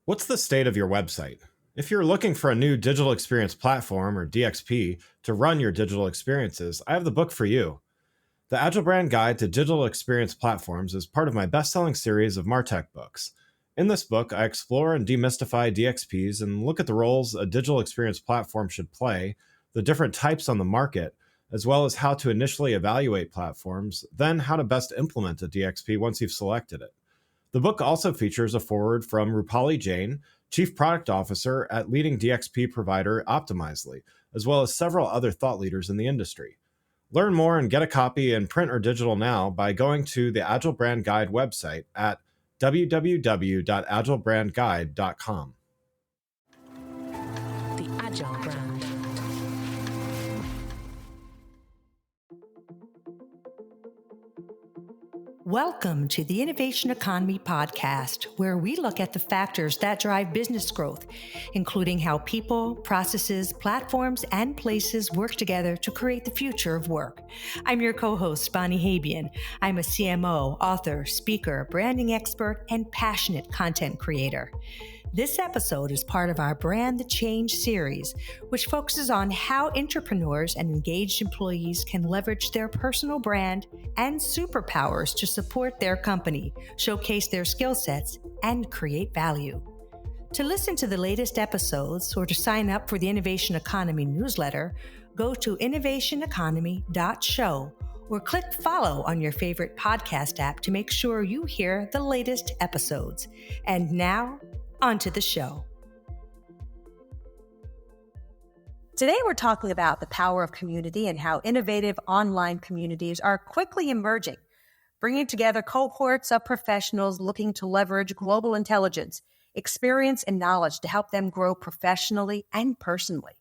What's the state of your website? If you're looking for a new digital experience platform, or DXP, to run your digital experiences, I have the book for you. The Agile Brand Guide to Digital Experience Platforms is part of my best-selling series of MarTech books. In this book, I explore and demystify DXPs and look at the roles a digital experience platform should play, the different types on the market, as well as how to initially evaluate platforms, then how to best implement a DXP once you've selected it. The book also features a foreword from Rupali Jain, Chief Product Officer at leading DXP provider Optimizely, as well as several other thought leaders in the industry. Learn more and get a copy in print or digital now by going to the Agile Brand Guide website at www.agilebrandguide.com. The Agile Brand. Welcome to the Innovation Economy podcast, where we look at the factors that drive business growth, including how people, processes, platforms, and places work together to create the future of work. I'm your co-host, Bonnie Habyan. I'm a CMO, author, speaker, branding expert, and passionate content creator. This episode is part of our Brand the Change series, which focuses on how entrepreneurs and engaged employees can leverage their personal brand and superpowers to support their company, showcase their skill sets, and create value. To listen to the latest episodes or to sign up for the Innovation Economy newsletter, go to innovationeconomy.show or click follow on your favorite podcast app to make sure you hear the latest episodes. And now, onto the show. Today, we're talking about the power of community and how innovative online communities are quickly emerging, bringing together cohorts of professionals looking to leverage global intelligence, experience, and knowledge to help them grow professionally and personally.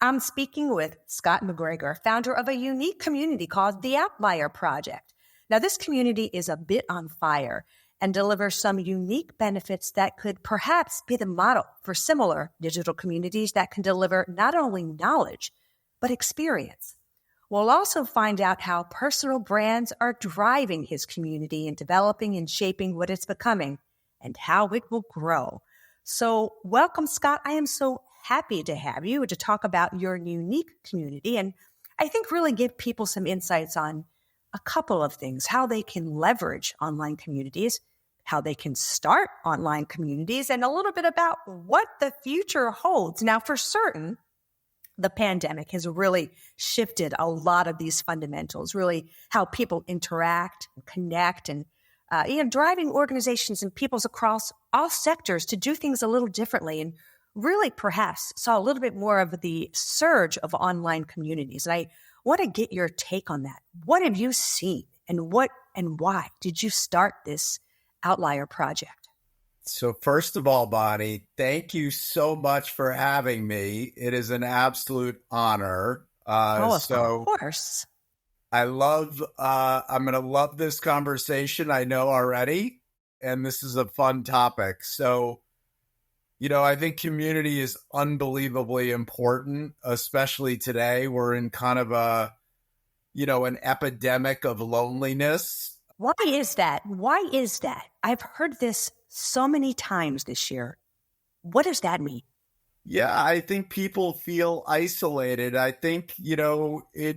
I'm speaking with Scott MacGregor, founder of a unique community called the Outlier Project. Now, this community is a bit on fire and delivers some unique benefits that could perhaps be the model for similar digital communities that can deliver not only knowledge, but experience. We'll also find out how personal brands are driving his community in developing and shaping what it's becoming and how it will grow. So welcome, Scott. I am so happy to have you to talk about your unique community and I think really give people some insights on a couple of things, how they can leverage online communities, how they can start online communities, and a little bit about what the future holds. Now, for certain, the pandemic has really shifted a lot of these fundamentals, really how people interact, and connect, and driving organizations and peoples across all sectors to do things a little differently, and really perhaps saw a little bit more of the surge of online communities. And I want to get your take on that. What have you seen, and what and why did you start this Outlier Project? So first of all, Bonnie, thank you so much for having me. It is an absolute honor. Of course. I'm going to love this conversation, I know already, and this is a fun topic. So, I think community is unbelievably important, especially today. We're in kind of an epidemic of loneliness. Why is that? I've heard this so many times this year. What does that mean? Yeah, I think people feel isolated. I think,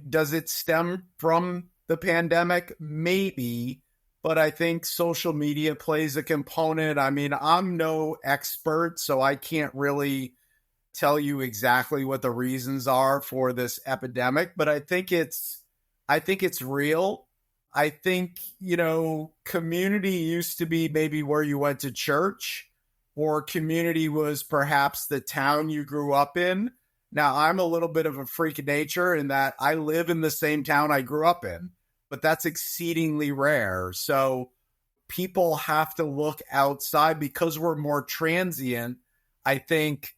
does it stem from the pandemic? Maybe. But I think social media plays a component. I mean, I'm no expert, so I can't really tell you exactly what the reasons are for this epidemic, but I think it's real. I think, community used to be maybe where you went to church, or community was perhaps the town you grew up in. Now, I'm a little bit of a freak of nature in that I live in the same town I grew up in, but that's exceedingly rare. So people have to look outside because we're more transient. I think,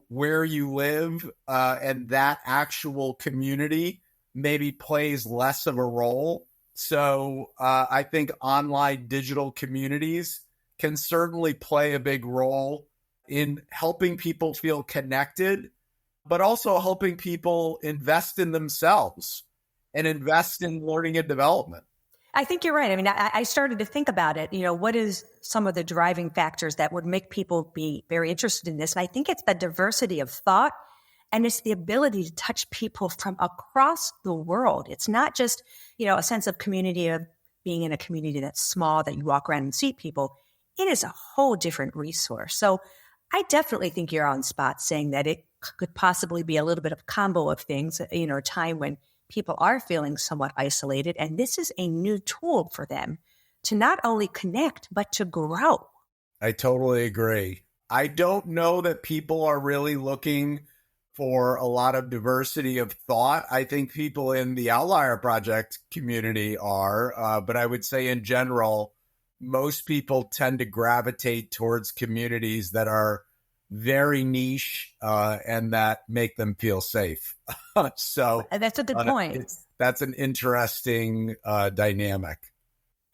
where you live and that actual community maybe plays less of a role. So I think online digital communities can certainly play a big role in helping people feel connected, but also helping people invest in themselves and invest in learning and development. I think you're right. I mean, I started to think about it. What is some of the driving factors that would make people be very interested in this? And I think it's the diversity of thought, and it's the ability to touch people from across the world. It's not just, a sense of community, of being in a community that's small, that you walk around and see people. It is a whole different resource. So I definitely think you're on spot saying that it could possibly be a little bit of a combo of things, a time when people are feeling somewhat isolated. And this is a new tool for them to not only connect, but to grow. I totally agree. I don't know that people are really looking for a lot of diversity of thought. I think people in the Outlier Project community are, but I would say in general, most people tend to gravitate towards communities that are very niche and that make them feel safe. So that's a good point. That's an interesting dynamic.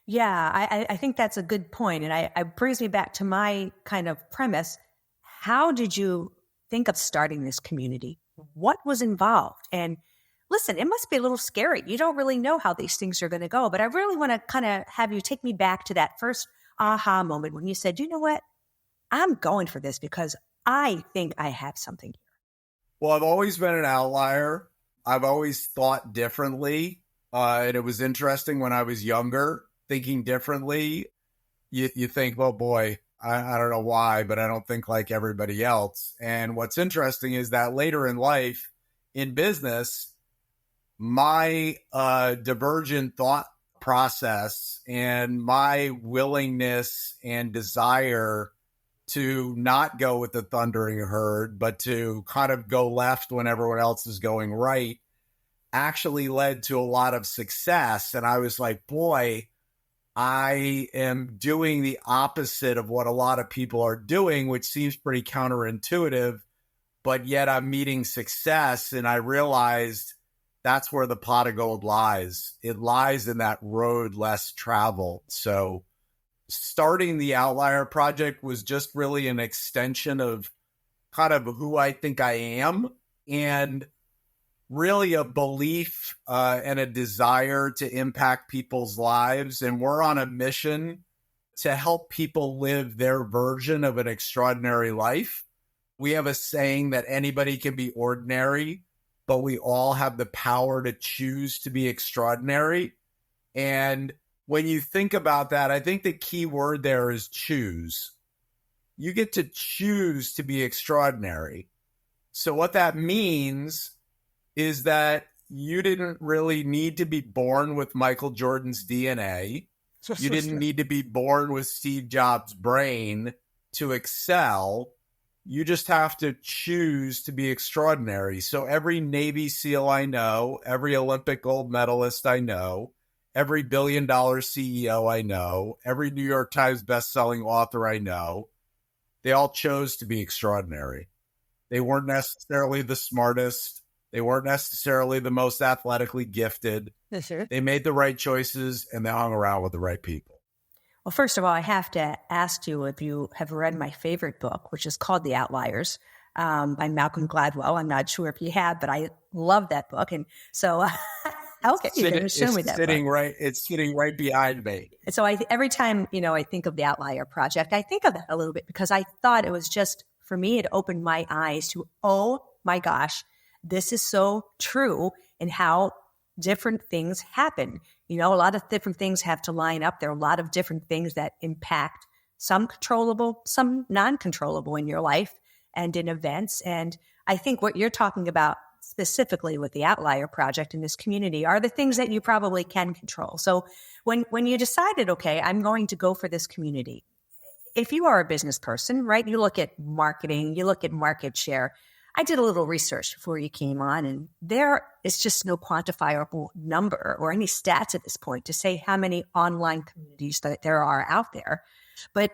Yeah, I think that's a good point. And it brings me back to my kind of premise. How did you think of starting this community? What was involved? And listen, it must be a little scary. You don't really know how these things are going to go. But I really want to kind of have you take me back to that first aha moment when you said, you know what? I'm going for this because I think I have something here. Well, I've always been an outlier. I've always thought differently. And it was interesting when I was younger, thinking differently. You think, well, boy, I don't know why, but I don't think like everybody else. And what's interesting is that later in life, in business, my divergent thought process and my willingness and desire to not go with the thundering herd, but to kind of go left when everyone else is going right, actually led to a lot of success. And I was like, boy, I am doing the opposite of what a lot of people are doing, which seems pretty counterintuitive, but yet I'm meeting success. And I realized that's where the pot of gold lies. It lies in that road less traveled. So starting the Outlier Project was just really an extension of kind of who I think I am, and really a belief and a desire to impact people's lives. And we're on a mission to help people live their version of an extraordinary life. We have a saying that anybody can be ordinary, but we all have the power to choose to be extraordinary. And when you think about that, I think the key word there is choose. You get to choose to be extraordinary. So what that means is that you didn't really need to be born with Michael Jordan's DNA. You didn't need to be born with Steve Jobs' brain to excel. You just have to choose to be extraordinary. So every Navy SEAL I know, every Olympic gold medalist I know, every billion-dollar CEO I know, every New York Times bestselling author I know, they all chose to be extraordinary. They weren't necessarily the smartest. They weren't necessarily the most athletically gifted. Yes, sir. They made the right choices, and they hung around with the right people. Well, first of all, I have to ask you if you have read my favorite book, which is called The Outliers, by Malcolm Gladwell. I'm not sure if you have, but I love that book. And so okay, you can show me that book. It's sitting right behind me. And so every time, I think of the Outlier Project, I think of that a little bit because I thought it was just, for me, it opened my eyes to, oh my gosh, this is so true in how different things happen. A lot of different things have to line up. There are a lot of different things that impact, some controllable, some non-controllable in your life and in events. And I think what you're talking about specifically with the Outlier Project in this community are the things that you probably can control. So when you decided, okay, I'm going to go for this community, if you are a business person, right, you look at marketing, you look at market share. I did a little research before you came on, and there is just no quantifiable number or any stats at this point to say how many online communities that there are out there. But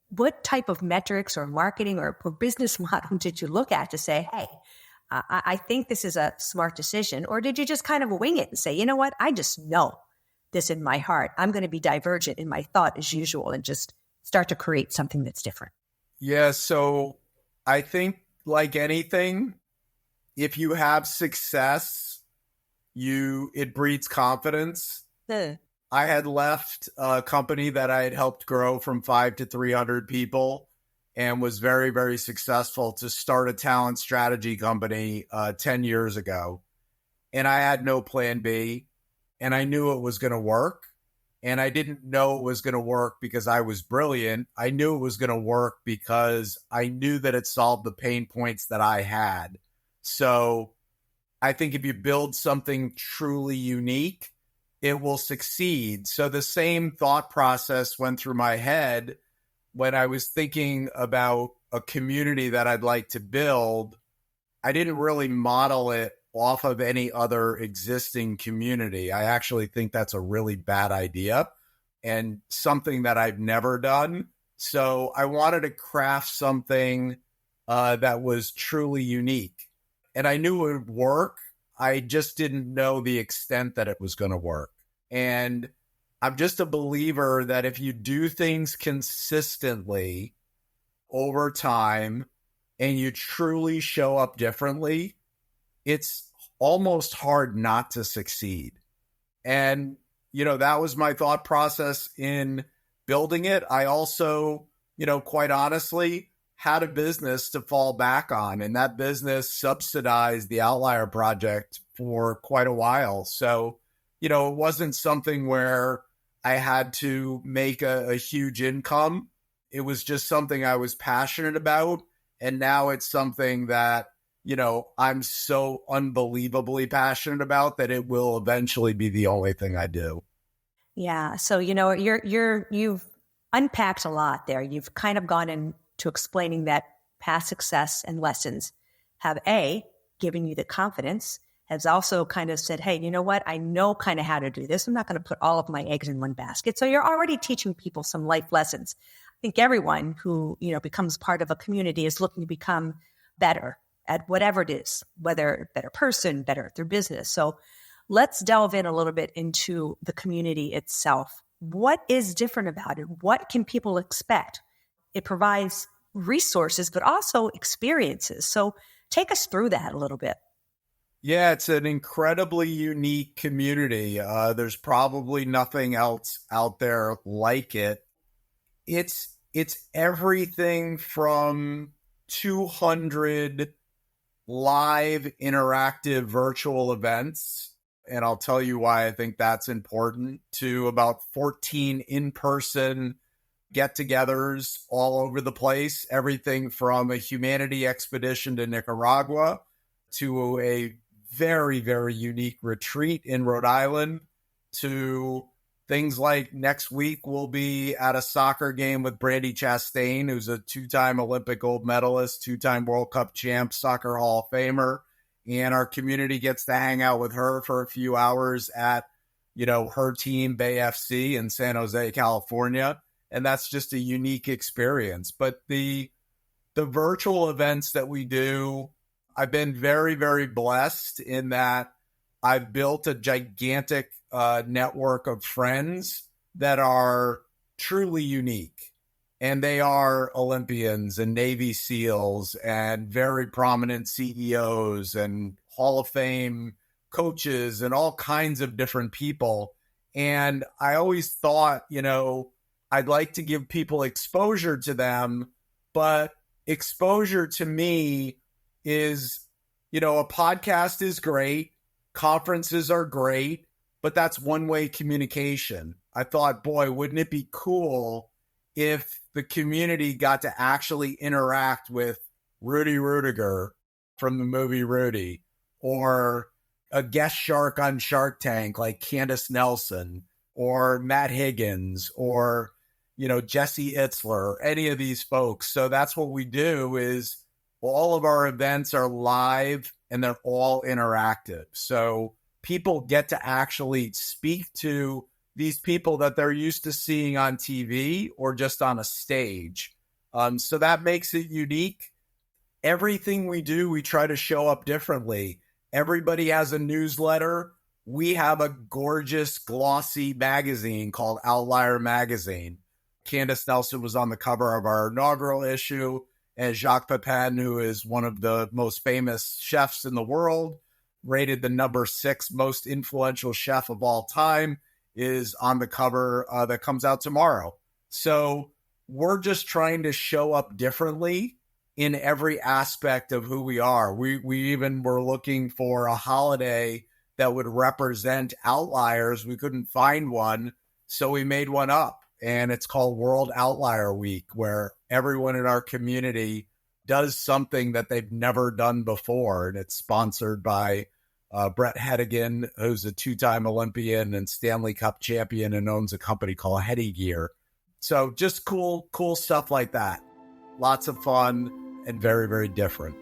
what type of metrics or marketing or business model did you look at to say, hey, I think this is a smart decision? Or did you just kind of wing it and say, you know what, I just know this in my heart. I'm going to be divergent in my thought as usual and just start to create something that's different? Yeah, so I think like anything, if you have success, it breeds confidence. I had left a company that I had helped grow from 5 to 300 people and was very, very successful to start a talent strategy company 10 years ago. And I had no plan B, and I knew it was going to work. And I didn't know it was going to work because I was brilliant. I knew it was going to work because I knew that it solved the pain points that I had. So I think if you build something truly unique, it will succeed. So the same thought process went through my head when I was thinking about a community that I'd like to build. I didn't really model it off of any other existing community. I actually think that's a really bad idea and something that I've never done. So I wanted to craft something that was truly unique. And I knew it would work. I just didn't know the extent that it was going to work. And I'm just a believer that if you do things consistently over time and you truly show up differently, it's almost hard not to succeed. And, that was my thought process in building it. I also, quite honestly, had a business to fall back on, and that business subsidized the Outlier Project for quite a while. So, it wasn't something where I had to make a huge income. It was just something I was passionate about. And now it's something that, I'm so unbelievably passionate about that it will eventually be the only thing I do. Yeah. So, you've unpacked a lot there. You've kind of gone into explaining that past success and lessons have given you the confidence, has also kind of said, hey, you know what? I know kind of how to do this. I'm not going to put all of my eggs in one basket. So you're already teaching people some life lessons. I think everyone who, becomes part of a community is looking to become better at whatever it is, whether better person, better at their business. So let's delve in a little bit into the community itself. What is different about it? What can people expect? It provides resources, but also experiences. So take us through that a little bit. Yeah, it's an incredibly unique community. There's probably nothing else out there like it. It's everything from 200 live interactive virtual events, and I'll tell you why I think that's important, to about 14 in-person get-togethers all over the place. Everything from a humanity expedition to Nicaragua to a very, very unique retreat in Rhode Island to things like next week we'll be at a soccer game with Brandi Chastain, who's a 2-time Olympic gold medalist, 2-time World Cup champ, soccer Hall of Famer. And our community gets to hang out with her for a few hours at, her team, Bay FC in San Jose, California. And that's just a unique experience. But the virtual events that we do, I've been very, very blessed in that I've built a gigantic network of friends that are truly unique. And they are Olympians and Navy SEALs and very prominent CEOs and Hall of Fame coaches and all kinds of different people. And I always thought, I'd like to give people exposure to them, but exposure to me is, a podcast is great. Conferences are great, but that's one-way communication. I thought, boy, wouldn't it be cool if the community got to actually interact with Rudy Rudiger from the movie Rudy, or a guest shark on Shark Tank like Candace Nelson, or Matt Higgins, or, Jesse Itzler, any of these folks. So that's what we do is all of our events are live and they're all interactive. So people get to actually speak to these people that they're used to seeing on TV or just on a stage. So that makes it unique. Everything we do, we try to show up differently. Everybody has a newsletter. We have a gorgeous, glossy magazine called Outlier Magazine. Candace Nelson was on the cover of our inaugural issue, and Jacques Pepin, who is one of the most famous chefs in the world, rated the number 6 most influential chef of all time. is on the cover that comes out tomorrow. So we're just trying to show up differently in every aspect of who we are. We even were looking for a holiday that would represent outliers. We couldn't find one, so we made one up. And it's called World Outlier Week, where everyone in our community does something that they've never done before. And it's sponsored by Brett Hedigan, who's a two-time Olympian and Stanley Cup champion and owns a company called Hedi Gear. So just cool stuff like that. Lots of fun and very, very different.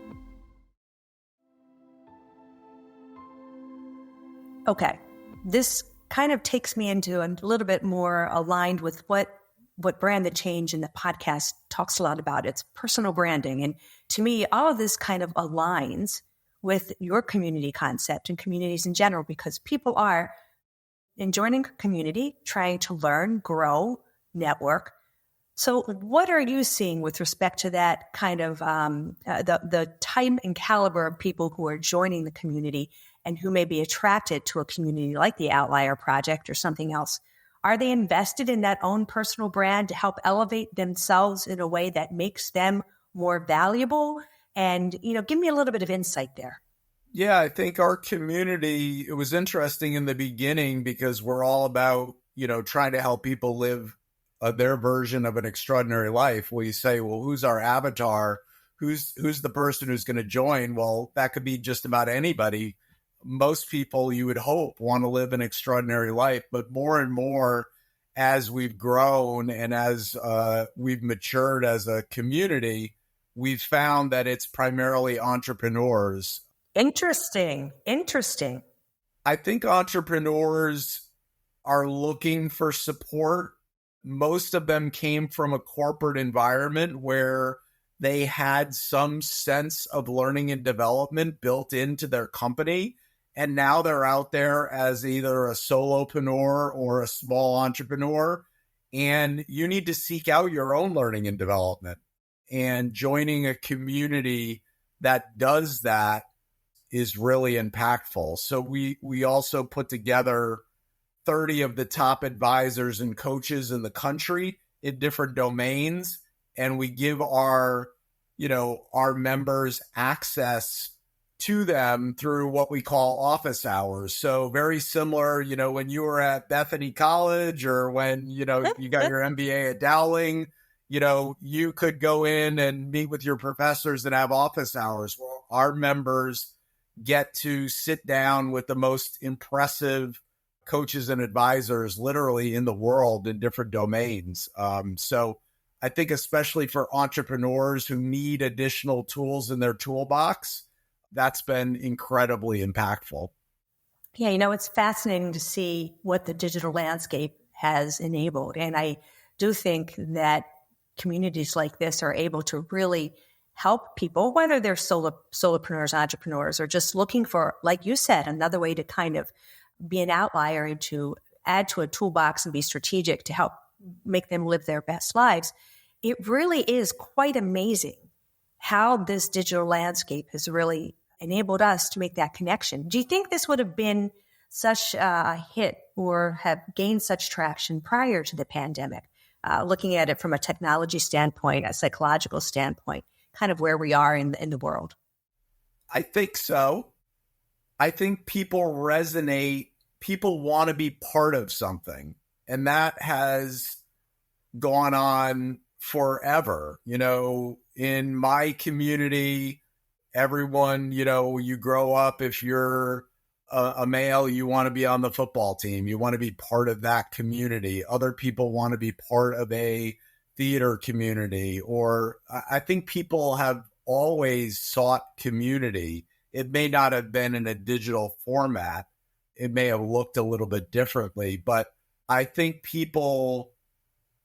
Okay. This kind of takes me into a little bit more aligned with what Brand the Change in the podcast talks a lot about. It's personal branding. And to me, all of this kind of aligns with your community concept and communities in general, because people are joining a community, trying to learn, grow, network. So what are you seeing with respect to that kind of the type and caliber of people who are joining the community and who may be attracted to a community like the Outlier Project or something else? Are they invested in that own personal brand to help elevate themselves in a way that makes them more valuable? And, give me a little bit of insight there. Yeah, I think our community, it was interesting in the beginning because we're all about, trying to help people live their version of an extraordinary life. Well, you say, well, who's our avatar? Who's the person who's going to join? Well, that could be just about anybody. Most people, you would hope, want to live an extraordinary life, but more and more as we've grown and as we've matured as a community, we've found that it's primarily entrepreneurs. Interesting. I think entrepreneurs are looking for support. Most of them came from a corporate environment where they had some sense of learning and development built into their company. And now they're out there as either a solopreneur or a small entrepreneur. And you need to seek out your own learning and development. And joining a community that does that is really impactful. So we also put together 30 of the top advisors and coaches in the country in different domains. And we give our members access to them through what we call office hours. So very similar, when you were at Bethany College or when, you got your MBA at Dowling, you could go in and meet with your professors and have office hours. Well, our members get to sit down with the most impressive coaches and advisors literally in the world in different domains. So I think especially for entrepreneurs who need additional tools in their toolbox, that's been incredibly impactful. Yeah, it's fascinating to see what the digital landscape has enabled. And I do think that communities like this are able to really help people, whether they're solopreneurs, entrepreneurs, or just looking for, like you said, another way to kind of be an outlier and to add to a toolbox and be strategic to help make them live their best lives. It really is quite amazing how this digital landscape has really enabled us to make that connection. Do you think this would have been such a hit or have gained such traction prior to the pandemic? Looking at it from a technology standpoint, a psychological standpoint, kind of where we are in the world. I think so. I think people resonate. People want to be part of something. And that has gone on forever. In my community, everyone, you grow up, if you're a male, you want to be on the football team. You want to be part of that community. Other people want to be part of a theater community. Or I think people have always sought community. It may not have been in a digital format. It may have looked a little bit differently, but I think people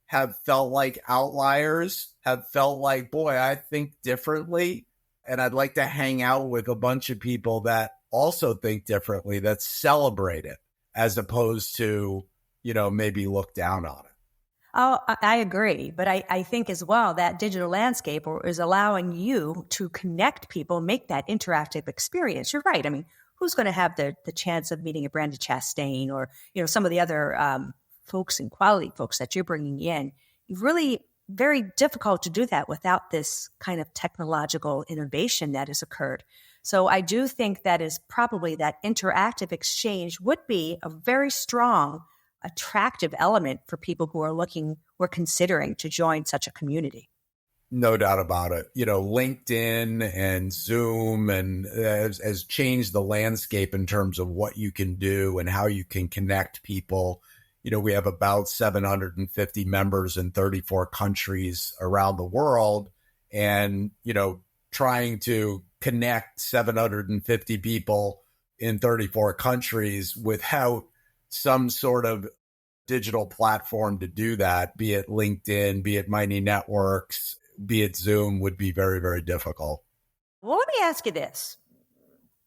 have felt like outliers, have felt like, boy, I think differently. And I'd like to hang out with a bunch of people that also think differently, that celebrate it, as opposed to, maybe look down on it. Oh, I agree. But I think as well that digital landscape is allowing you to connect people, make that interactive experience. You're right. I mean, who's going to have the chance of meeting a Brandon Chastain or, some of the other folks and quality folks that you're bringing in. Really very difficult to do that without this kind of technological innovation that has occurred. So I do think that is probably that interactive exchange would be a very strong, attractive element for people who are considering to join such a community. No doubt about it. LinkedIn and Zoom and has changed the landscape in terms of what you can do and how you can connect people. We have about 750 members in 34 countries around the world, and, trying to connect 750 people in 34 countries without some sort of digital platform to do that, be it LinkedIn, be it Mighty Networks, be it Zoom, would be very, very difficult. Well, let me ask you this.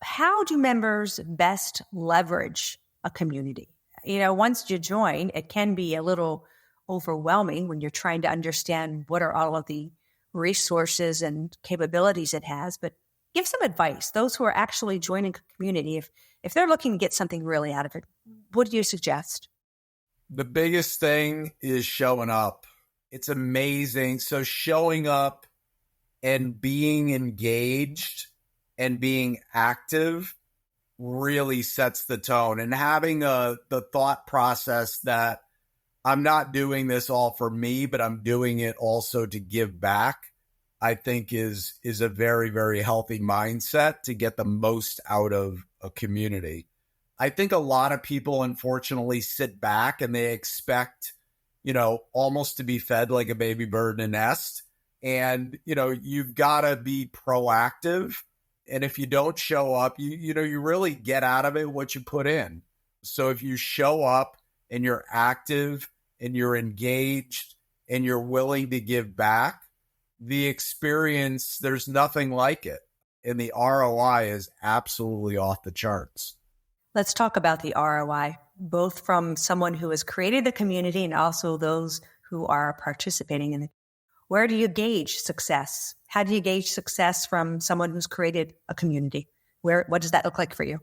How do members best leverage a community? Once you join, it can be a little overwhelming when you're trying to understand what are all of the resources and capabilities it has, but give some advice. Those who are actually joining a community, if they're looking to get something really out of it, what do you suggest? The biggest thing is showing up. It's amazing. So showing up and being engaged and being active really sets the tone, and having the thought process that I'm not doing this all for me, but I'm doing it also to give back, I think is a very, very healthy mindset to get the most out of a community. I think a lot of people, unfortunately, sit back and they expect, almost to be fed like a baby bird in a nest. And, you've got to be proactive. And if you don't show up, you really get out of it what you put in. So if you show up and you're active and you're engaged and you're willing to give back, the experience, there's nothing like it. And the ROI is absolutely off the charts. Let's talk about the ROI, both from someone who has created the community and also those who are participating in it. Where do you gauge success? How do you gauge success from someone who's created a community? What does that look like for you?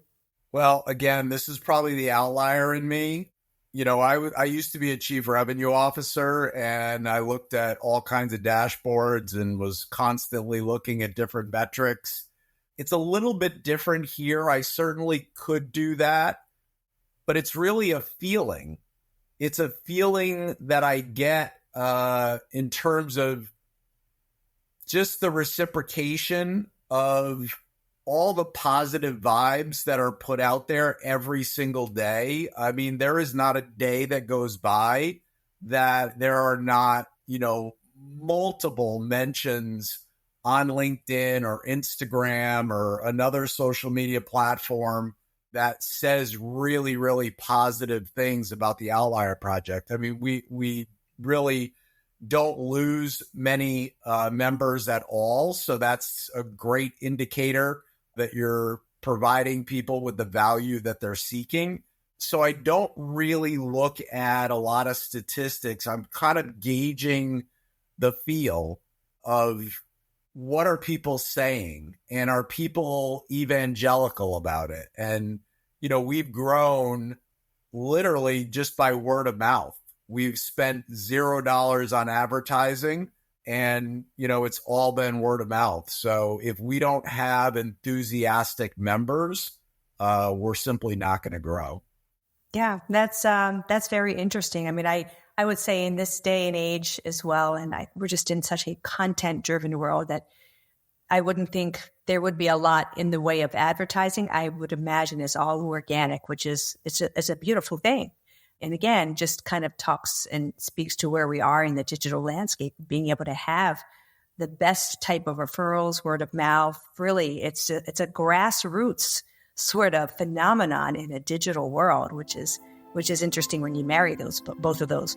Well, again, this is probably the outlier in me. I used to be a chief revenue officer, and I looked at all kinds of dashboards and was constantly looking at different metrics. It's a little bit different here. I certainly could do that, but it's really a feeling. It's a feeling that I get in terms of just the reciprocation of all the positive vibes that are put out there every single day. I mean, there is not a day that goes by that there are not, multiple mentions on LinkedIn or Instagram or another social media platform that says really, really positive things about the Outlier Project. I mean, we really don't lose many members at all. So that's a great indicator that you're providing people with the value that they're seeking. So I don't really look at a lot of statistics. I'm kind of gauging the feel of what are people saying, and are people evangelical about it? And, we've grown literally just by word of mouth. We've spent $0 on advertising, and, it's all been word of mouth. So if we don't have enthusiastic members, we're simply not going to grow. Yeah, that's very interesting. I mean, I would say in this day and age as well, and we're just in such a content-driven world that I wouldn't think there would be a lot in the way of advertising. I would imagine it's all organic, which is it's a beautiful thing. And again, just kind of talks and speaks to where we are in the digital landscape, being able to have the best type of referrals, word of mouth. Really, it's a grassroots sort of phenomenon in a digital world, which is interesting when you marry both of those.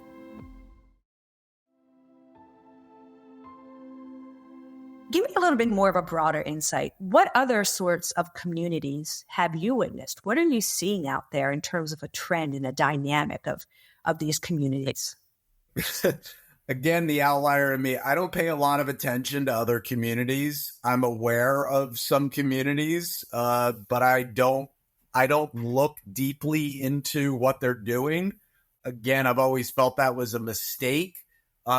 Give me a little bit more of a broader insight. What other sorts of communities have you witnessed? What are you seeing out there in terms of a trend and a dynamic of these communities? Again, the outlier in me, I don't pay a lot of attention to other communities. I'm aware of some communities, but I don't I don't look deeply into what they're doing. Again, I've always felt that was a mistake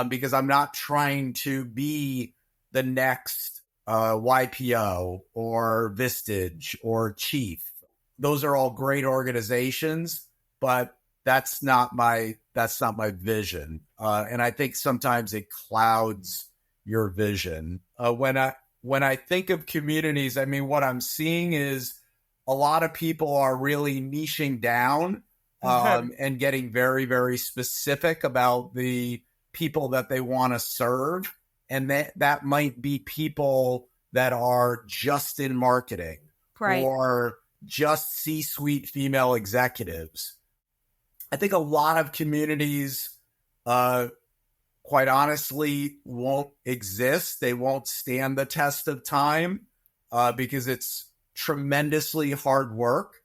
because I'm not trying to be the next YPO or Vistage or Chief. Those are all great organizations, but that's not my vision. And I think sometimes it clouds your vision. When I think of communities, I mean, what I'm seeing is a lot of people are really niching down and getting very, very specific about the people that they want to serve. And that might be people that are just in marketing, right, or just C-suite female executives. I think a lot of communities, quite honestly, won't exist. They won't stand the test of time because it's tremendously hard work.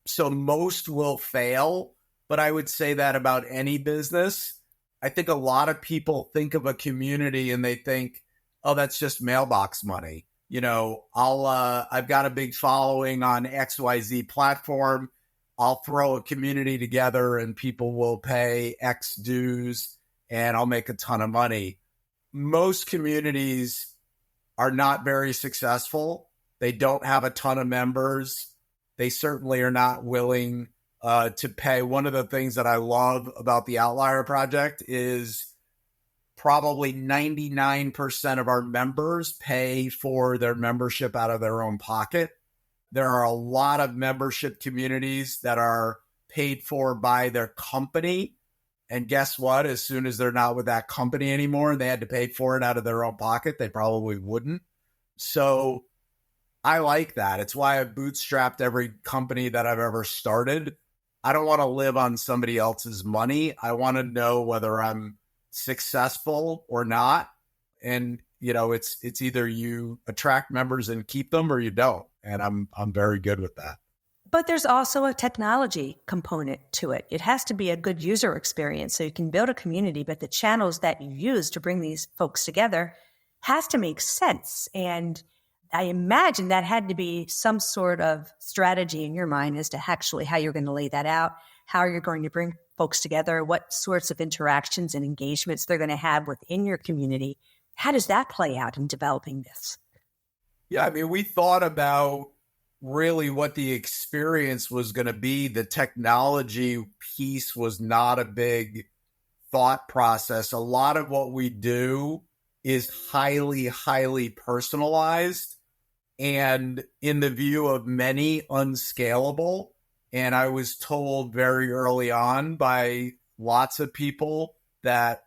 So most will fail, but I would say that about any business. I think a lot of people think of a community and they think, oh, that's just mailbox money. You know, I've got a big following on XYZ platform. I'll throw a community together and people will pay X dues and I'll make a ton of money. Most communities are not very successful. They don't have a ton of members. They certainly are not willing to pay. One of the things that I love about the Outlier Project is probably 99% of our members pay for their membership out of their own pocket. There are a lot of membership communities that are paid for by their company. And guess what? As soon as they're not with that company anymore and they had to pay for it out of their own pocket, they probably wouldn't. So I like that. It's why I've bootstrapped every company that I've ever started. I don't want to live on somebody else's money. I want to know whether I'm successful or not. And, you know, it's either you attract members and keep them or you don't. And I'm very good with that. But there's also a technology component to it. It has to be a good user experience so you can build a community, but the channels that you use to bring these folks together has to make sense. And I imagine that had to be some sort of strategy in your mind as to actually how you're going to lay that out, how you're going to bring folks together, what sorts of interactions and engagements they're going to have within your community. How does that play out in developing this? Yeah, I mean, we thought about really what the experience was going to be. The technology piece was not a big thought process. A lot of what we do is highly, highly personalized and in the view of many unscalable. And I was told very early on by lots of people that,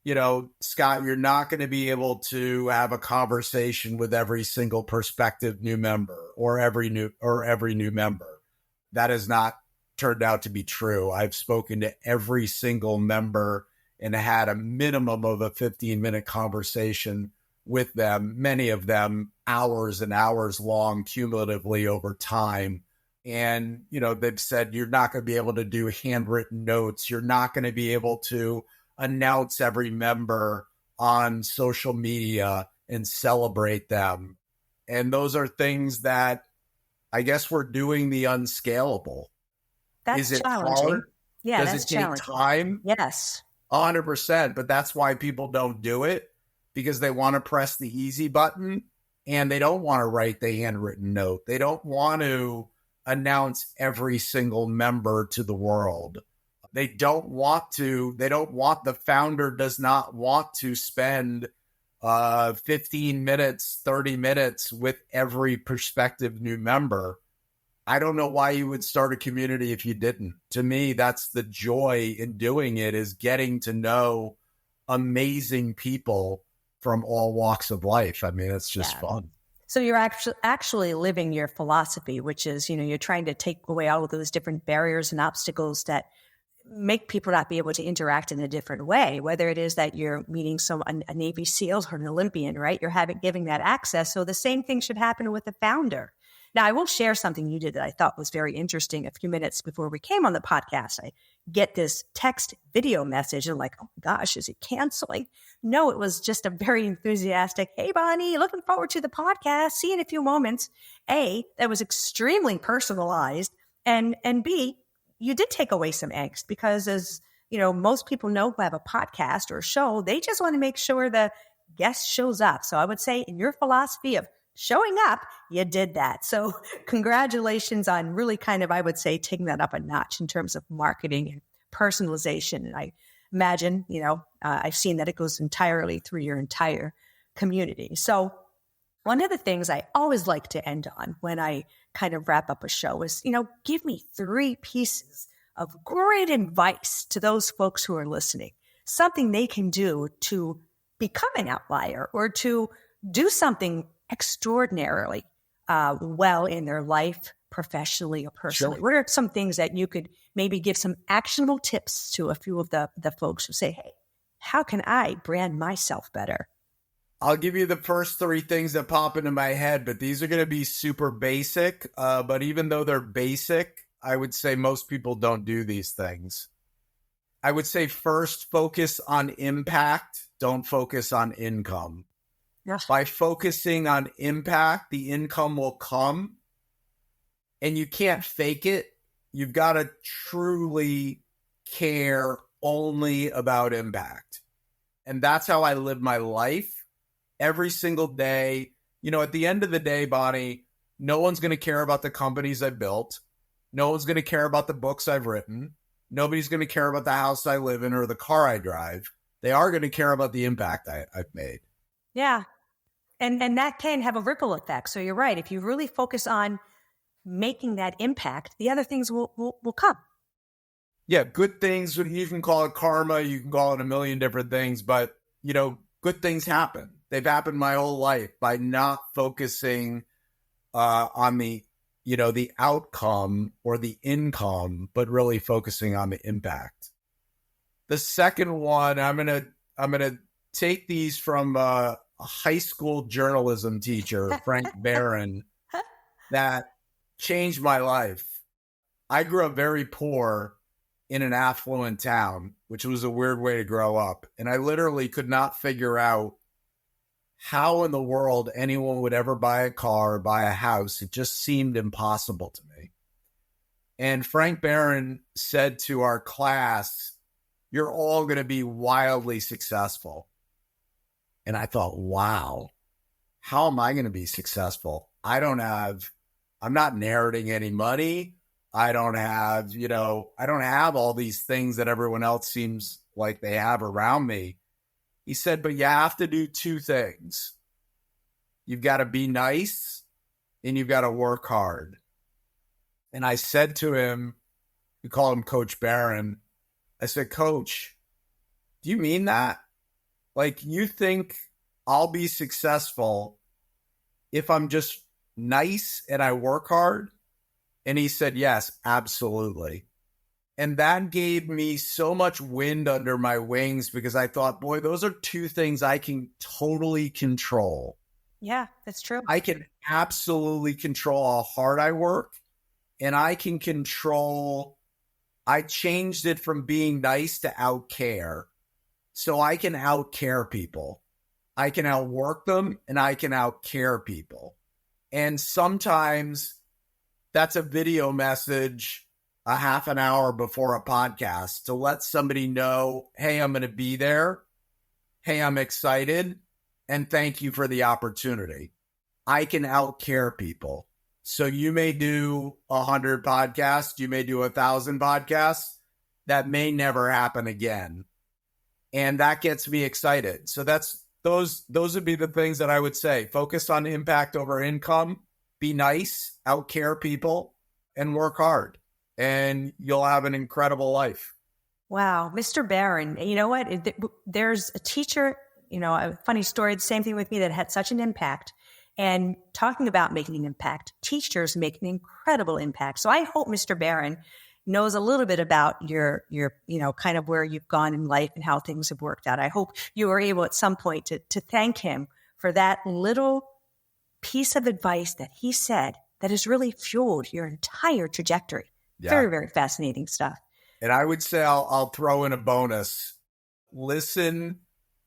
you know, Scott, you're not going to be able to have a conversation with every single prospective new member or every new member. That has not turned out to be true. I've spoken to every single member and had a minimum of a 15-minute conversation with them, many of them hours and hours long cumulatively over time. And, you know, they've said you're not going to be able to do handwritten notes. You're not going to be able to announce every member on social media and celebrate them. And those are things that I guess we're doing the unscalable. That's Is it challenging. hard? Yeah, Does that's it take challenging. time? Yes. 100%. But that's why people don't do it, because they want to press the easy button and they don't want to write the handwritten note. They don't want to announce every single member to the world. The founder does not want to spend 15 minutes, 30 minutes with every prospective new member. I don't know why you would start a community if you didn't. To me, that's the joy in doing it, is getting to know amazing people from all walks of life. I mean, it's just fun. So you're actually living your philosophy, which is, you know, you're trying to take away all of those different barriers and obstacles that make people not be able to interact in a different way, whether it is that you're meeting a Navy SEAL or an Olympian, right? You're giving that access. So the same thing should happen with the founder. Now, I will share something you did that I thought was very interesting. A few minutes before we came on the podcast, I get this text video message and like, oh my gosh, is it canceling? No, it was just a very enthusiastic, hey, Bonnie, looking forward to the podcast. See you in a few moments. That was extremely personalized. And B, you did take away some angst because, as you know, most people know who have a podcast or a show, they just want to make sure the guest shows up. So I would say in your philosophy of showing up, you did that. So congratulations on really kind of, I would say, taking that up a notch in terms of marketing and personalization. And I imagine, I've seen that it goes entirely through your entire community. So one of the things I always like to end on when I kind of wrap up a show is, give me 3 pieces of great advice to those folks who are listening, something they can do to become an outlier or to do something extraordinarily well in their life, professionally or personally. Sure. What are some things that you could maybe give some actionable tips to a few of the folks who say, hey, how can I brand myself better? I'll give you the first 3 things that pop into my head, but these are going to be super basic. But even though they're basic, I would say most people don't do these things. I would say first, focus on impact. Don't focus on income. Yes. By focusing on impact, the income will come. And you can't fake it. You've got to truly care only about impact. And that's how I live my life. Every single day, at the end of the day, Bonnie, no one's going to care about the companies I built. No one's going to care about the books I've written. Nobody's going to care about the house I live in or the car I drive. They are going to care about the impact I've made. Yeah. And that can have a ripple effect. So you're right. If you really focus on making that impact, the other things will come. Yeah, good things. You can call it karma. You can call it a million different things. But, good things happen. They've happened my whole life by not focusing on the outcome or the income, but really focusing on the impact. The second one, I'm gonna take these from a high school journalism teacher, Frank Barron, that changed my life. I grew up very poor in an affluent town, which was a weird way to grow up, and I literally could not figure out how in the world anyone would ever buy a car or buy a house. It just seemed impossible to me. And Frank Barron said to our class, you're all going to be wildly successful. And I thought, wow, how am I going to be successful? I'm not inheriting any money. I don't have all these things that everyone else seems like they have around me. He said, but you have to do 2 things. You've got to be nice and you've got to work hard. And I said to him, we call him Coach Barron. I said, Coach, do you mean that? Like, you think I'll be successful if I'm just nice and I work hard? And he said, yes, absolutely. And that gave me so much wind under my wings because I thought, boy, those are 2 things I can totally control. Yeah, that's true. I can absolutely control how hard I work. And I changed it from being nice to outcare. So I can outcare people. I can outwork them and I can outcare people. And sometimes that's a video message a half an hour before a podcast to let somebody know, hey, I'm going to be there. Hey, I'm excited. And thank you for the opportunity. I can outcare people. So you may do 100 podcasts. You may do 1,000 podcasts. That may never happen again. And that gets me excited. So those would be the things that I would say. Focus on impact over income. Be nice, outcare people, and work hard. And you'll have an incredible life. Wow. Mr. Barron, you know what? There's a teacher, a funny story, the same thing with me that had such an impact. And talking about making an impact, teachers make an incredible impact. So I hope Mr. Barron knows a little bit about your kind of where you've gone in life and how things have worked out. I hope you were able at some point to thank him for that little piece of advice that he said that has really fueled your entire trajectory. Yeah. Very, very fascinating stuff. And I would say I'll throw in a bonus. Listen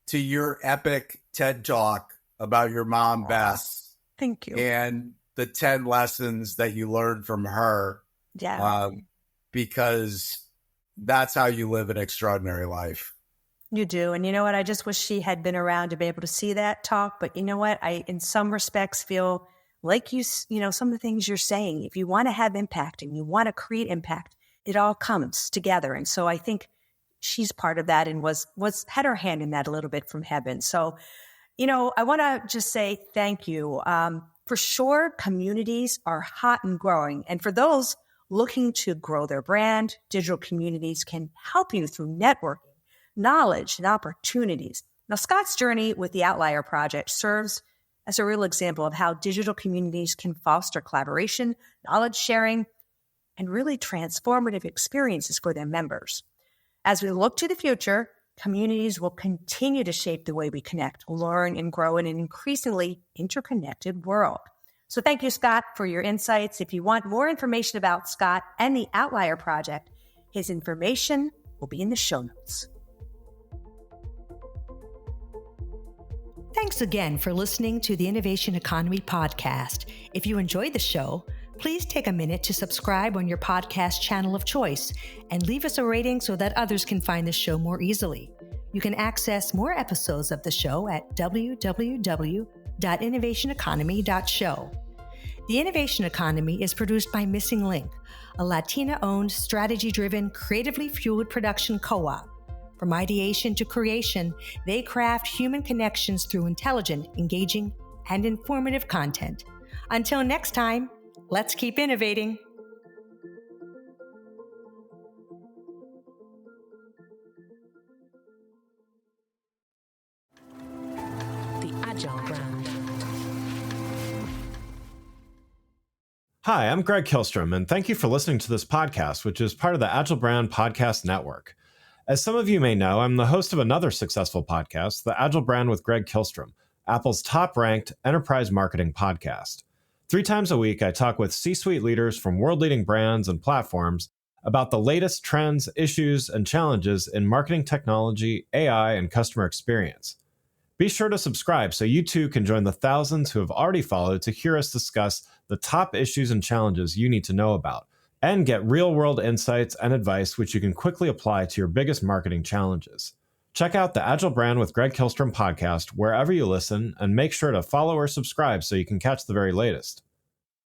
to your epic TED Talk about your mom, Bess. Thank you. And the 10 lessons that you learned from her. Yeah. Because that's how you live an extraordinary life. You do. And you know what? I just wish she had been around to be able to see that talk. But you know what? I, in some respects, feel like some of the things you're saying, if you want to have impact and you want to create impact, it all comes together. And so I think she's part of that and had her hand in that a little bit from heaven. So, I want to just say thank you. For sure, communities are hot and growing. And for those looking to grow their brand, digital communities can help you through networking, knowledge, and opportunities. Now, Scott's journey with the Outlier Project serves as a real example of how digital communities can foster collaboration, knowledge sharing, and really transformative experiences for their members. As we look to the future, communities will continue to shape the way we connect, learn, and grow in an increasingly interconnected world. So thank you, Scott, for your insights. If you want more information about Scott and the Outlier Project, his information will be in the show notes. Thanks again for listening to the Innovation Economy podcast. If you enjoyed the show, please take a minute to subscribe on your podcast channel of choice and leave us a rating so that others can find the show more easily. You can access more episodes of the show at www.innovationeconomy.show. The Innovation Economy is produced by Missing Link, a Latina-owned, strategy-driven, creatively fueled production co-op. From ideation to creation, they craft human connections through intelligent, engaging, and informative content. Until next time, let's keep innovating. The Agile Brand. Hi, I'm Greg Kihlström, and thank you for listening to this podcast, which is part of the Agile Brand Podcast Network. As some of you may know, I'm the host of another successful podcast, the Agile Brand with Greg Kihlström, Apple's top-ranked enterprise marketing podcast. 3 times a week, I talk with C-suite leaders from world-leading brands and platforms about the latest trends, issues, and challenges in marketing technology, AI, and customer experience. Be sure to subscribe so you too can join the thousands who have already followed to hear us discuss the top issues and challenges you need to know about, and get real-world insights and advice which you can quickly apply to your biggest marketing challenges. Check out the Agile Brand with Greg Kihlström podcast wherever you listen, and make sure to follow or subscribe so you can catch the very latest.